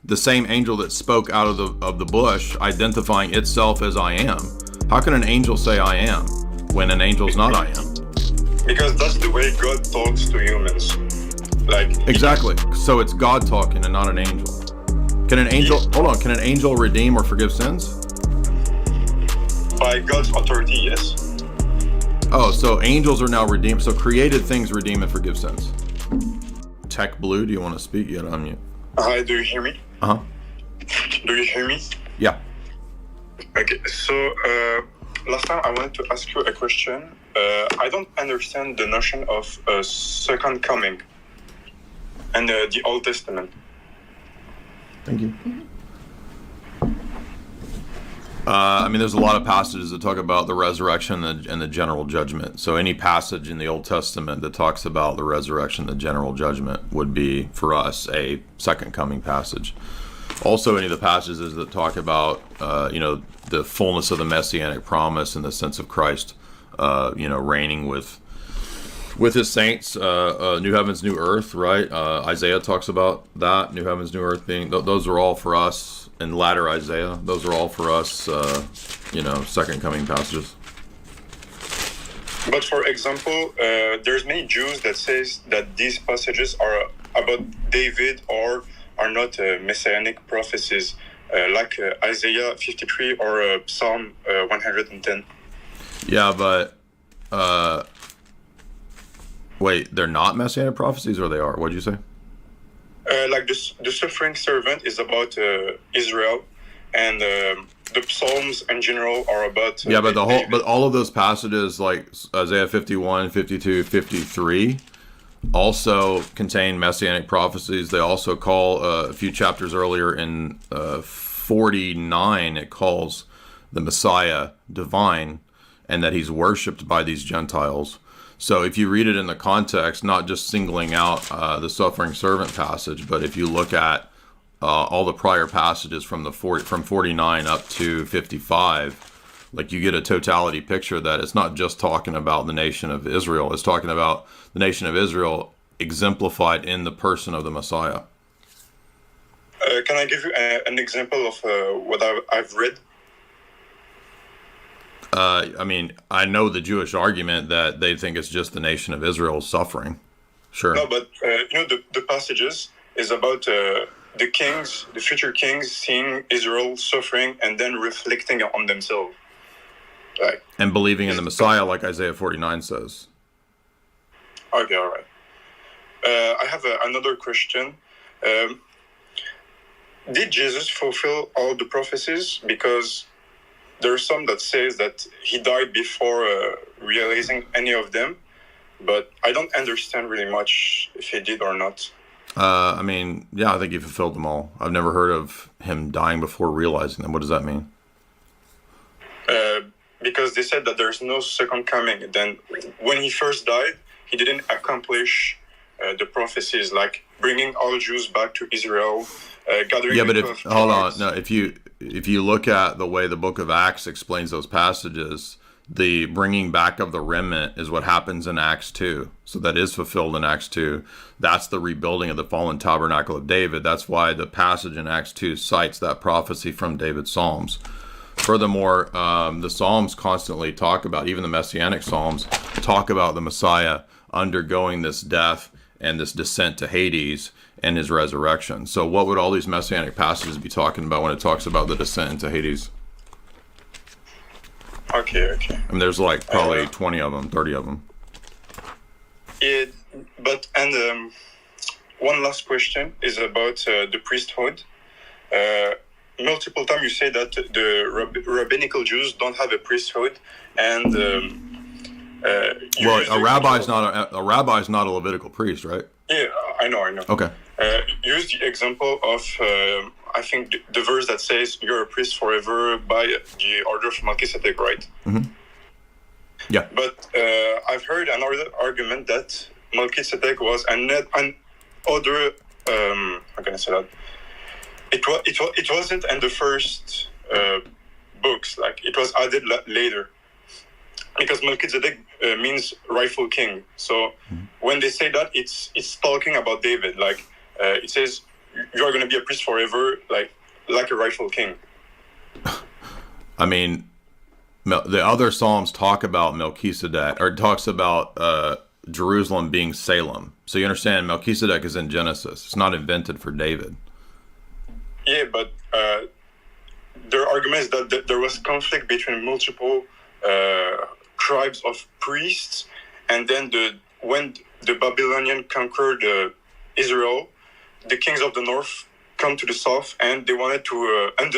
The same angel that spoke out of the bush, identifying itself as I am. How can an angel say I am when an angel's not I am? Because that's the way God talks to humans. Like exactly. So it's God talking and not an angel. Can an angel Can an angel redeem or forgive sins? By God's authority, yes. Oh, so angels are now redeemed. So created things redeem and forgive sins. Tech Blue, do you want to speak? You gotta unmute. Hi, do you hear me? Uh-huh. Do you hear me? Yeah. Okay, so last time I wanted to ask you a question. I don't understand the notion of second coming and the Old Testament. Thank you. There's a lot of passages that talk about the resurrection and the general judgment. So any passage in the Old Testament that talks about the resurrection, the general judgment, would be, for us, a second coming passage. Also, any of the passages that talk about, the fullness of the messianic promise in the sense of Christ, reigning with his saints, new heavens, new earth, right? Isaiah talks about that, new heavens, new earth being, those are all for us. In latter Isaiah, those are all for us, second coming passages. But for example, there's many Jews that says that these passages are about David or are not messianic prophecies, like Isaiah 53 or Psalm 110. Yeah, but wait, they're not messianic prophecies, or they are? What'd you say? Like the suffering servant is about Israel, and the Psalms in general are about but all of those passages like Isaiah 51, 52, 53 also contain messianic prophecies. They also call a few chapters earlier in 49, it calls the Messiah divine and that he's worshipped by these Gentiles. So if you read it in the context, not just singling out the suffering servant passage, but if you look at all the prior passages from 49 up to 55, like you get a totality picture that it's not just talking about the nation of Israel. It's talking about the nation of Israel exemplified in the person of the Messiah. Can I give you an example of what I've read? I know the Jewish argument that they think it's just the nation of Israel suffering. Sure. No, but the passages is about the kings, the future kings, seeing Israel suffering and then reflecting on themselves, right? And believing in the Messiah, like Isaiah 49 says. Okay, all right. I have another question. Did Jesus fulfill all the prophecies? Because there are some that says that he died before realizing any of them, but I don't understand really much if he did or not. I think he fulfilled them all. I've never heard of him dying before realizing them. What does that mean? Because they said that there's no second coming. Then when he first died, he didn't accomplish the prophecies, like bringing all Jews back to Israel, gathering. Yeah, but if you look at the way the book of Acts explains those passages, the bringing back of the remnant is what happens in Acts 2. So that is fulfilled in Acts 2. That's the rebuilding of the fallen tabernacle of David. That's why the passage in Acts 2 cites that prophecy from David's Psalms. Furthermore, the Psalms constantly talk about, even the Messianic Psalms, talk about the Messiah undergoing this death and this descent to Hades and his resurrection. So what would all these Messianic passages be talking about when it talks about the descent into Hades? Okay. There's like probably 20 of them, 30 of them. One last question is about the priesthood. Multiple times you say that the rabbinical Jews don't have a priesthood, and a rabbi's not a Levitical priest, right? Yeah, I know. Okay. Use the example of I think the verse that says you're a priest forever by the order of Melchizedek, right? Mm-hmm. Yeah. But I've heard another argument that Melchizedek was an other. How can I say that? It wasn't in the first books. Like it was added later, because Melchizedek means rightful king. So when they say that, it's talking about David. Like it says you are going to be a priest forever, like a rightful king. I mean, the other Psalms talk about Melchizedek, or talks about Jerusalem being Salem. So you understand, Melchizedek is in Genesis. It's not invented for David. Yeah, but there are arguments that there was conflict between multiple tribes of priests, and then when the Babylonian conquered Israel, the kings of the north come to the south, and they wanted to, and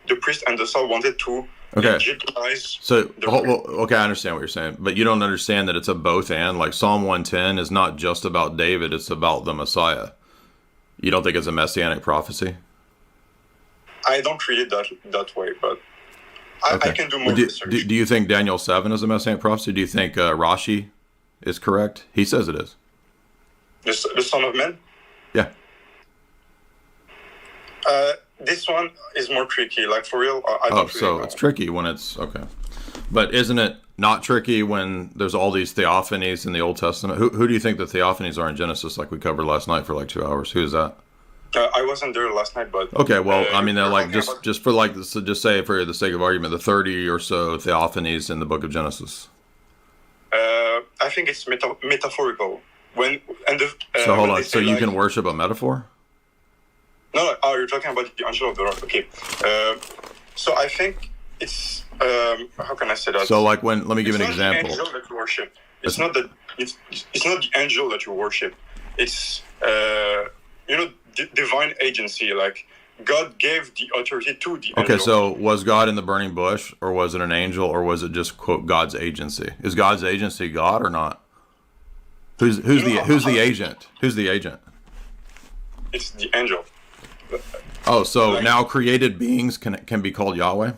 the priest and the south wanted to legitimize. So, okay, I understand what you're saying, but you don't understand that it's a both and. Like Psalm 110 is not just about David; it's about the Messiah. You don't think it's a messianic prophecy? I don't read it that way, but I can do more research. Do you think Daniel 7 is a messianic prophecy? Do you think Rashi is correct? He says it is. The Son of Man? Yeah. This one is more tricky. Like, for real, I don't really know. It's tricky when it's... Okay. But isn't it not tricky when there's all these Theophanies in the Old Testament? Who do you think the Theophanies are in Genesis, like we covered last night for like 2 hours? Who is that? I wasn't there last night, but... Okay, well, I mean, they're like, just for like, so just say for the sake of argument, the 30 or so Theophanies in the book of Genesis. I think it's metaphorical. So hold on, so you can worship a metaphor? No, you're talking about the angel of the Lord. Okay. So I think it's... how can I say that? So like let me give an example. It's not the angel that you worship. It's not the angel that you worship. It's, divine agency. Like, God gave the authority to the angel. Okay, so was God in the burning bush, or was it an angel, or was it just, quote, God's agency? Is God's agency God or not? Who's the agent? Who's the agent? It's the angel. Oh, so now created beings can be called Yahweh?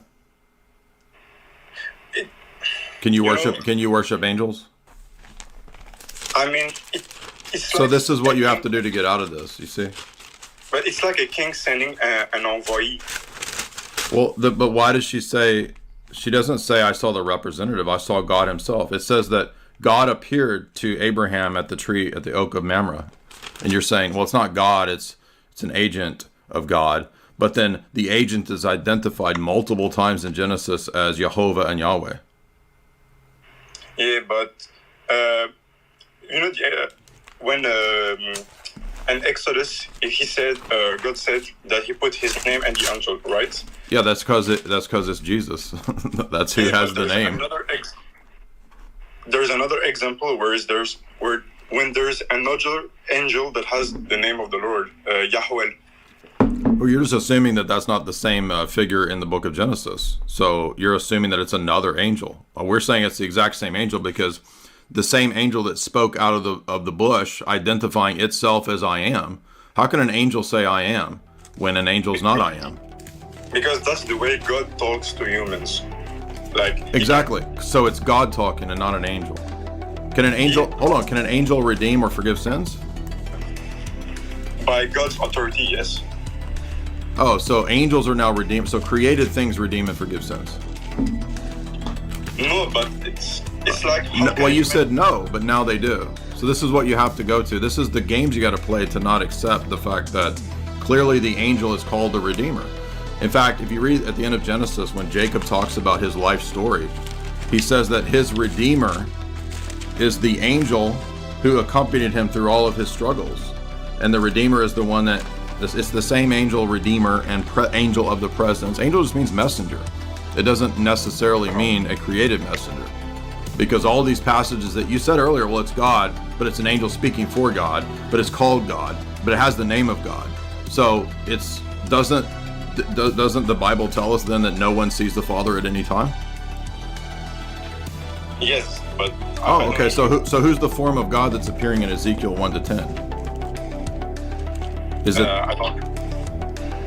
Can you worship angels? I mean, it's so this is what you have to do to get out of this, you see? But it's like a king sending an envoy. Well, but why does she say... She doesn't say, I saw the representative. I saw God himself. It says that God appeared to Abraham at the tree, at the oak of Mamre. And you're saying, well, it's not God, it's an agent of God. But then the agent is identified multiple times in Genesis as Jehovah and Yahweh. Yeah, but when in Exodus, he said, God said that he put his name and the angel, right? Yeah, that's because it's Jesus. That's who has the name. There's another example when there's another angel that has the name of the Lord, Yahweh. Well, you're just assuming that that's not the same figure in the book of Genesis. So you're assuming that it's another angel. We're saying it's the exact same angel because the same angel that spoke out of the bush, identifying itself as I am. How can an angel say I am when an angel's not I am? Because that's the way God talks to humans. Exactly. So it's God talking and not an angel. Can an angel Can an angel redeem or forgive sins? By God's authority, yes. Oh, so angels are now redeemed. So created things redeem and forgive sins. No, but it's like... Well, you said no, but now they do. So this is what you have to go to. This is the games you got to play to not accept the fact that clearly the angel is called the Redeemer. In fact, if you read at the end of Genesis, when Jacob talks about his life story, he says that his Redeemer is the angel who accompanied him through all of his struggles. And the Redeemer is the one that... It's the same angel, Redeemer, and angel of the presence. Angel just means messenger. It doesn't necessarily mean a created messenger. Because all these passages that you said earlier, well, it's God, but it's an angel speaking for God, but it's called God, but it has the name of God. So doesn't the Bible tell us then that no one sees the Father at any time? Yes, but... Oh, okay, so who's the form of God that's appearing in Ezekiel 1-10? Is it... I don't...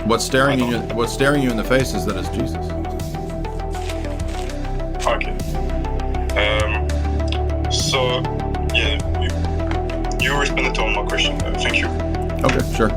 What's staring you in the face is that it's Jesus. Okay. So, yeah, you responded to all my questions. Thank you. Okay, sure.